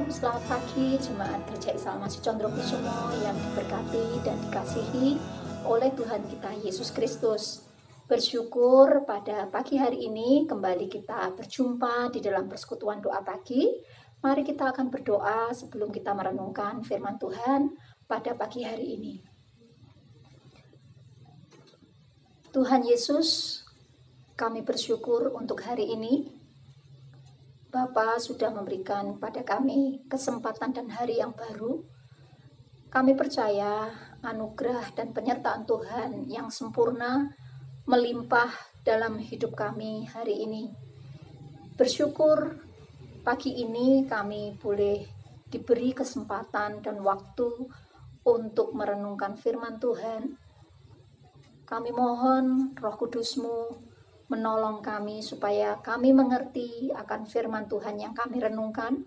Shalom, selamat pagi Jemaat Gereja Islam Masih Condrokusumo yang diberkati dan dikasihi oleh Tuhan kita Yesus Kristus. Bersyukur pada pagi hari ini kembali kita berjumpa di dalam persekutuan doa pagi. Mari kita akan berdoa sebelum kita merenungkan firman Tuhan pada pagi hari ini. Tuhan Yesus, kami bersyukur untuk hari ini. Bapa sudah memberikan pada kami kesempatan dan hari yang baru. Kami percaya anugerah dan penyertaan Tuhan yang sempurna melimpah dalam hidup kami hari ini. Bersyukur pagi ini kami boleh diberi kesempatan dan waktu untuk merenungkan firman Tuhan. Kami mohon Roh Kudus-Mu menolong kami supaya kami mengerti akan firman Tuhan yang kami renungkan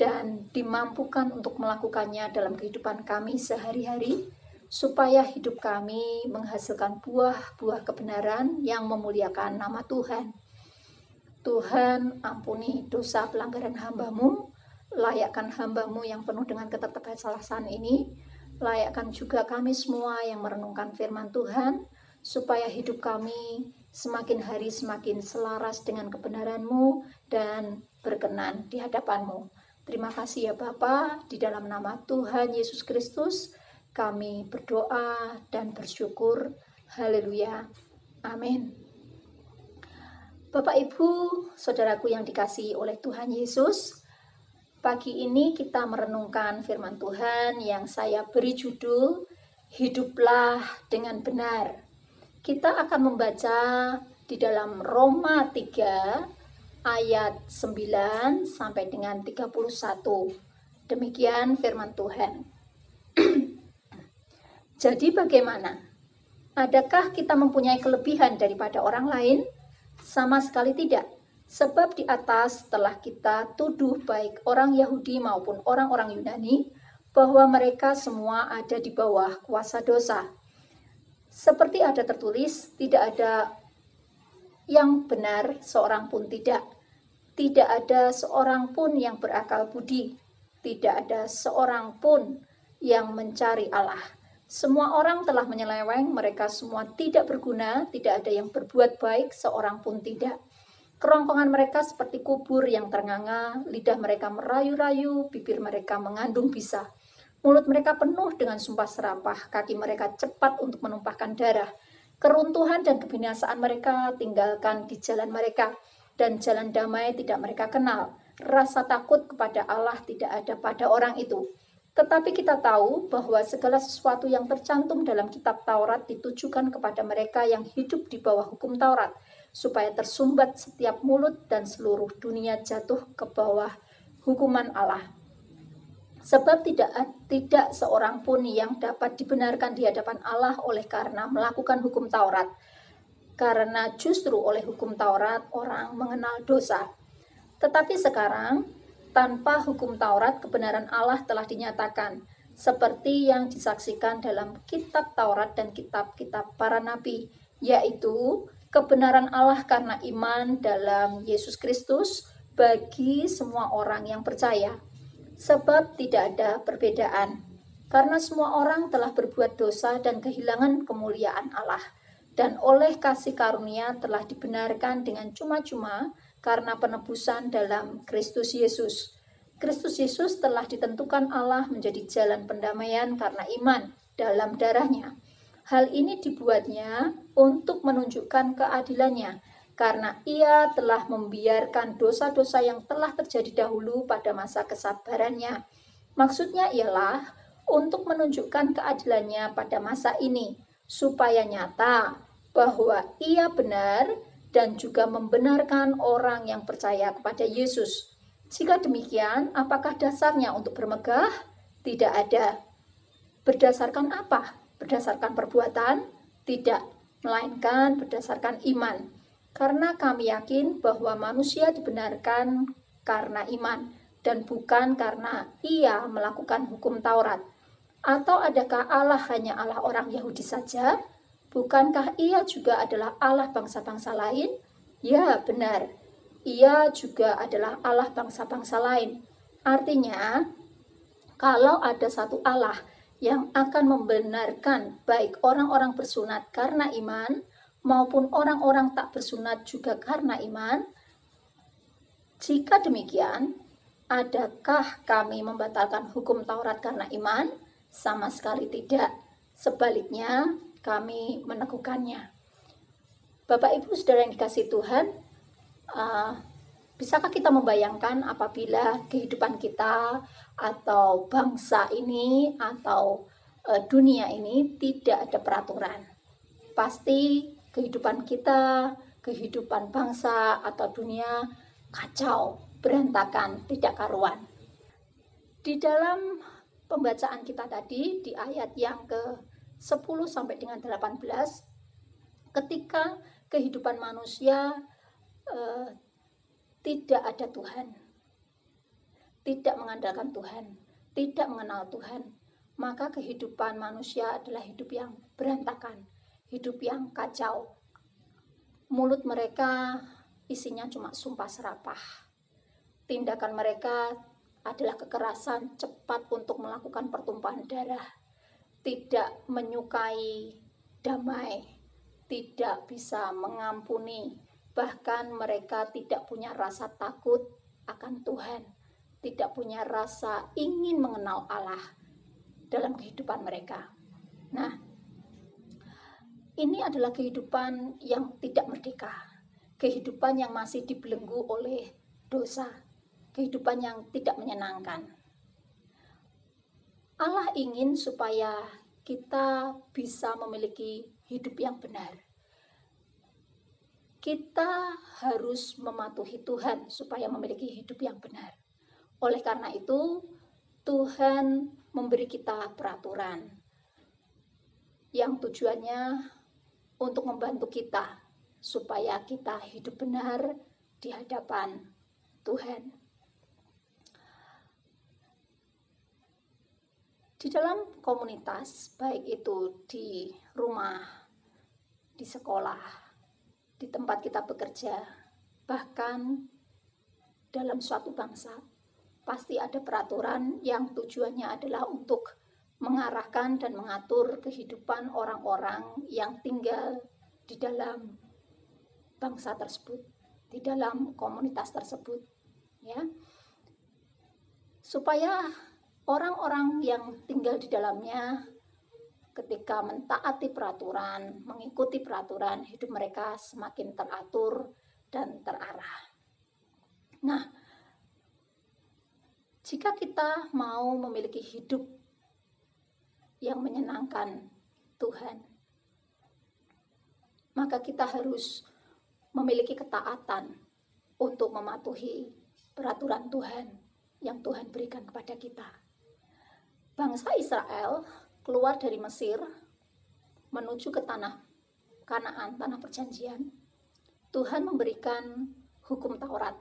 dan dimampukan untuk melakukannya dalam kehidupan kami sehari-hari, supaya hidup kami menghasilkan buah-buah kebenaran yang memuliakan nama Tuhan. Tuhan, ampuni dosa pelanggaran hamba-Mu, layakkan hamba-Mu yang penuh dengan keterbatasan ini, layakkan juga kami semua yang merenungkan firman Tuhan, supaya hidup kami semakin hari semakin selaras dengan kebenaran-Mu dan berkenan di hadapan-Mu. Terima kasih ya Bapa, di dalam nama Tuhan Yesus Kristus kami berdoa dan bersyukur. Haleluya. Amin. Bapak Ibu, saudaraku yang dikasihi oleh Tuhan Yesus, pagi ini kita merenungkan firman Tuhan yang saya beri judul Hiduplah dengan Benar. Kita akan membaca di dalam Roma 3 ayat 9 sampai dengan 31. Demikian firman Tuhan. Jadi bagaimana? Adakah kita mempunyai kelebihan daripada orang lain? Sama sekali tidak. Sebab di atas telah kita tuduh baik orang Yahudi maupun orang-orang Yunani bahwa mereka semua ada di bawah kuasa dosa. Seperti ada tertulis, tidak ada yang benar seorang pun tidak. Tidak ada seorang pun yang berakal budi. Tidak ada seorang pun yang mencari Allah. Semua orang telah menyeleweng, mereka semua tidak berguna, tidak ada yang berbuat baik, seorang pun tidak. Kerongkongan mereka seperti kubur yang ternganga, lidah mereka merayu-rayu, bibir mereka mengandung bisa. Mulut mereka penuh dengan sumpah serapah, kaki mereka cepat untuk menumpahkan darah. Keruntuhan dan kebinasaan mereka tinggalkan di jalan mereka, dan jalan damai tidak mereka kenal. Rasa takut kepada Allah tidak ada pada orang itu. Tetapi kita tahu bahwa segala sesuatu yang tercantum dalam kitab Taurat ditujukan kepada mereka yang hidup di bawah hukum Taurat, supaya tersumbat setiap mulut dan seluruh dunia jatuh ke bawah hukuman Allah. Sebab tidak seorang pun yang dapat dibenarkan di hadapan Allah oleh karena melakukan hukum Taurat. Karena justru oleh hukum Taurat orang mengenal dosa. Tetapi sekarang, tanpa hukum Taurat kebenaran Allah telah dinyatakan, seperti yang disaksikan dalam kitab Taurat dan kitab-kitab para nabi, yaitu kebenaran Allah karena iman dalam Yesus Kristus bagi semua orang yang percaya. Sebab tidak ada perbedaan, karena semua orang telah berbuat dosa dan kehilangan kemuliaan Allah, dan oleh kasih karunia telah dibenarkan dengan cuma-cuma karena penebusan dalam Kristus Yesus. Kristus Yesus telah ditentukan Allah menjadi jalan pendamaian karena iman dalam darahnya. Hal ini dibuatnya untuk menunjukkan keadilannya, karena ia telah membiarkan dosa-dosa yang telah terjadi dahulu pada masa kesabarannya. Maksudnya ialah untuk menunjukkan keadilannya pada masa ini, supaya nyata bahwa ia benar dan juga membenarkan orang yang percaya kepada Yesus. Jika demikian, apakah dasarnya untuk bermegah? Tidak ada. Berdasarkan apa? Berdasarkan perbuatan? Tidak, melainkan berdasarkan iman. Karena kami yakin bahwa manusia dibenarkan karena iman dan bukan karena ia melakukan hukum Taurat. Atau adakah Allah hanya Allah orang Yahudi saja? Bukankah ia juga adalah Allah bangsa-bangsa lain? Ya, benar. Ia juga adalah Allah bangsa-bangsa lain. Artinya, kalau ada satu Allah yang akan membenarkan baik orang-orang bersunat karena iman maupun orang-orang tak bersunat juga karena iman, jika demikian, adakah kami membatalkan hukum Taurat karena iman? Sama sekali tidak. Sebaliknya, kami meneguhkannya. Bapak Ibu Saudara yang dikasihi Tuhan, bisakah kita membayangkan apabila kehidupan kita atau bangsa ini atau dunia ini tidak ada peraturan? Pasti kehidupan kita, kehidupan bangsa atau dunia kacau, berantakan, tidak karuan. Di dalam pembacaan kita tadi di ayat yang ke-10 sampai dengan 18, ketika kehidupan manusia tidak ada Tuhan, tidak mengandalkan Tuhan, tidak mengenal Tuhan, maka kehidupan manusia adalah hidup yang berantakan, hidup yang kacau. Mulut mereka isinya cuma sumpah serapah. Tindakan mereka adalah kekerasan, cepat untuk melakukan pertumpahan darah, tidak menyukai damai, tidak bisa mengampuni, bahkan mereka tidak punya rasa takut akan Tuhan, tidak punya rasa ingin mengenal Allah dalam kehidupan mereka. Nah, ini adalah kehidupan yang tidak merdeka, kehidupan yang masih dibelenggu oleh dosa, kehidupan yang tidak menyenangkan. Allah ingin supaya kita bisa memiliki hidup yang benar. Kita harus mematuhi Tuhan supaya memiliki hidup yang benar. Oleh karena itu, Tuhan memberi kita peraturan yang tujuannya untuk membantu kita supaya kita hidup benar di hadapan Tuhan. Di dalam komunitas, baik itu di rumah, di sekolah, di tempat kita bekerja, bahkan dalam suatu bangsa, pasti ada peraturan yang tujuannya adalah untuk mengarahkan dan mengatur kehidupan orang-orang yang tinggal di dalam bangsa tersebut, di dalam komunitas tersebut, ya, supaya orang-orang yang tinggal di dalamnya ketika mentaati peraturan, mengikuti peraturan, hidup mereka semakin teratur dan terarah. Nah, jika kita mau memiliki hidup yang menyenangkan Tuhan, maka kita harus memiliki ketaatan untuk mematuhi peraturan Tuhan yang Tuhan berikan kepada kita. Bangsa Israel keluar dari Mesir menuju ke tanah Kanaan, tanah perjanjian. Tuhan memberikan hukum Taurat,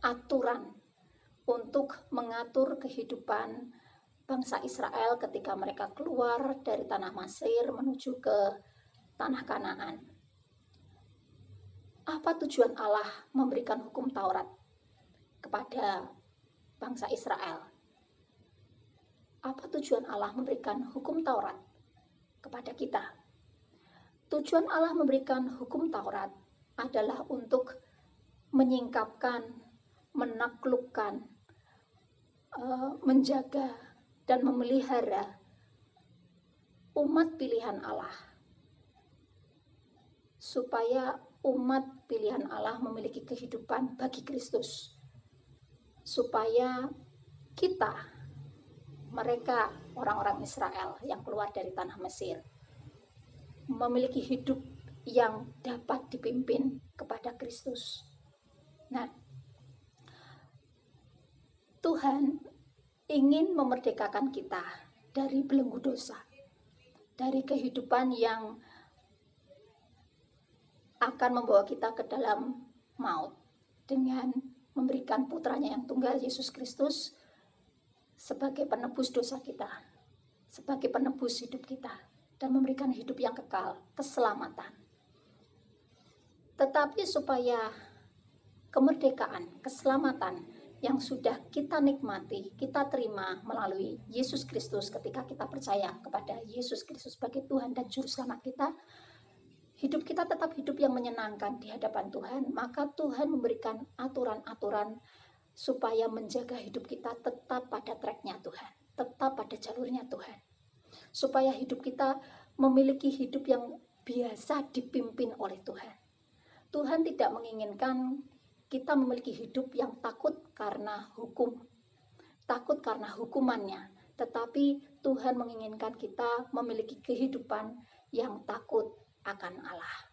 aturan untuk mengatur kehidupan bangsa Israel ketika mereka keluar dari tanah Mesir menuju ke tanah Kanaan. Apa tujuan Allah memberikan hukum Taurat kepada bangsa Israel? Apa tujuan Allah memberikan hukum Taurat kepada kita? Tujuan Allah memberikan hukum Taurat adalah untuk menyingkapkan, menaklukkan, menjaga, dan memelihara umat pilihan Allah, supaya umat pilihan Allah memiliki kehidupan bagi Kristus, supaya kita, mereka orang-orang Israel yang keluar dari tanah Mesir, memiliki hidup yang dapat dipimpin kepada Kristus. Nah, Tuhan ingin memerdekakan kita dari belenggu dosa, dari kehidupan yang akan membawa kita ke dalam maut, dengan memberikan putranya yang tunggal, Yesus Kristus, sebagai penebus dosa kita, sebagai penebus hidup kita, dan memberikan hidup yang kekal, keselamatan. Tetapi supaya kemerdekaan, keselamatan, yang sudah kita nikmati, kita terima melalui Yesus Kristus ketika kita percaya kepada Yesus Kristus sebagai Tuhan dan Juru Selamat kita, hidup kita tetap hidup yang menyenangkan di hadapan Tuhan. Maka Tuhan memberikan aturan-aturan supaya menjaga hidup kita tetap pada tracknya Tuhan, tetap pada jalurnya Tuhan. Supaya hidup kita memiliki hidup yang biasa dipimpin oleh Tuhan. Tuhan tidak menginginkan kita memiliki hidup yang takut karena hukum, takut karena hukumannya, tetapi Tuhan menginginkan kita memiliki kehidupan yang takut akan Allah.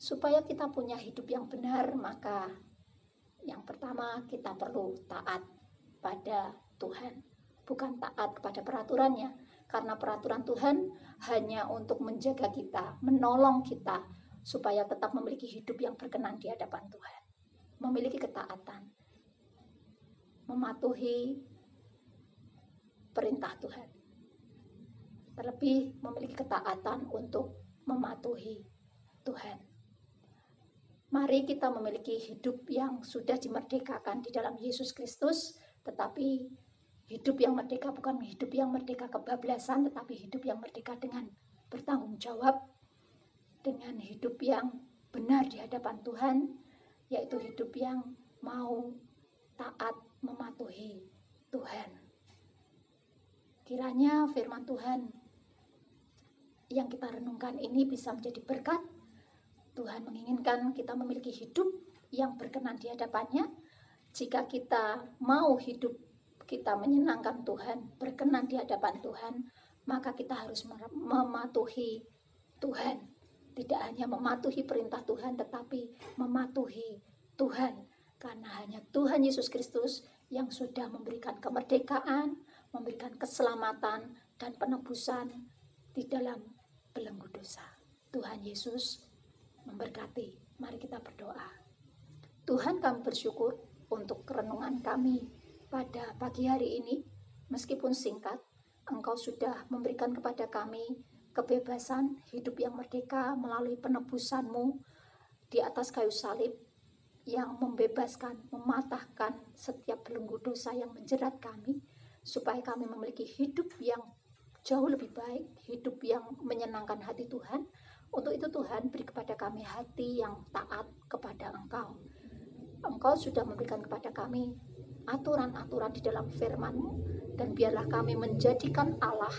Supaya kita punya hidup yang benar, maka yang pertama kita perlu taat pada Tuhan, bukan taat kepada peraturannya, karena peraturan Tuhan hanya untuk menjaga kita, menolong kita, supaya tetap memiliki hidup yang berkenan di hadapan Tuhan. Memiliki ketaatan, mematuhi perintah Tuhan. Terlebih memiliki ketaatan untuk mematuhi Tuhan. Mari kita memiliki hidup yang sudah dimerdekakan di dalam Yesus Kristus, tetapi hidup yang merdeka bukan hidup yang merdeka kebablasan, tetapi hidup yang merdeka dengan bertanggung jawab, dengan hidup yang benar di hadapan Tuhan, yaitu hidup yang mau taat mematuhi Tuhan. Kiranya firman Tuhan yang kita renungkan ini bisa menjadi berkat. Tuhan menginginkan kita memiliki hidup yang berkenan di hadapannya. Jika kita mau hidup kita menyenangkan Tuhan, berkenan di hadapan Tuhan, maka kita harus mematuhi Tuhan. Tidak hanya mematuhi perintah Tuhan, tetapi mematuhi Tuhan. Karena hanya Tuhan Yesus Kristus yang sudah memberikan kemerdekaan, memberikan keselamatan dan penebusan di dalam belenggu dosa. Tuhan Yesus memberkati. Mari kita berdoa. Tuhan, kami bersyukur untuk renungan kami pada pagi hari ini. Meskipun singkat, Engkau sudah memberikan kepada kami kebebasan hidup yang merdeka melalui penebusan-Mu di atas kayu salib yang membebaskan, mematahkan setiap belenggu dosa yang menjerat kami, supaya kami memiliki hidup yang jauh lebih baik, hidup yang menyenangkan hati Tuhan. Untuk itu Tuhan, beri kepada kami hati yang taat kepada Engkau. Engkau sudah memberikan kepada kami aturan-aturan di dalam firman-Mu, dan biarlah kami menjadikan Allah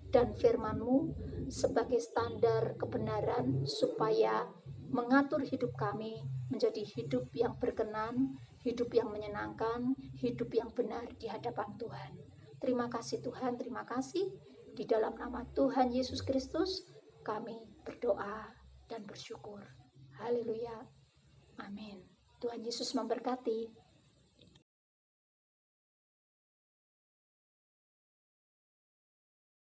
dan firman-Mu sebagai standar kebenaran, supaya mengatur hidup kami menjadi hidup yang berkenan, hidup yang menyenangkan, hidup yang benar di hadapan Tuhan. Terima kasih Tuhan, terima kasih. Di dalam nama Tuhan Yesus Kristus kami berdoa dan bersyukur. Haleluya. Amin. Tuhan Yesus memberkati.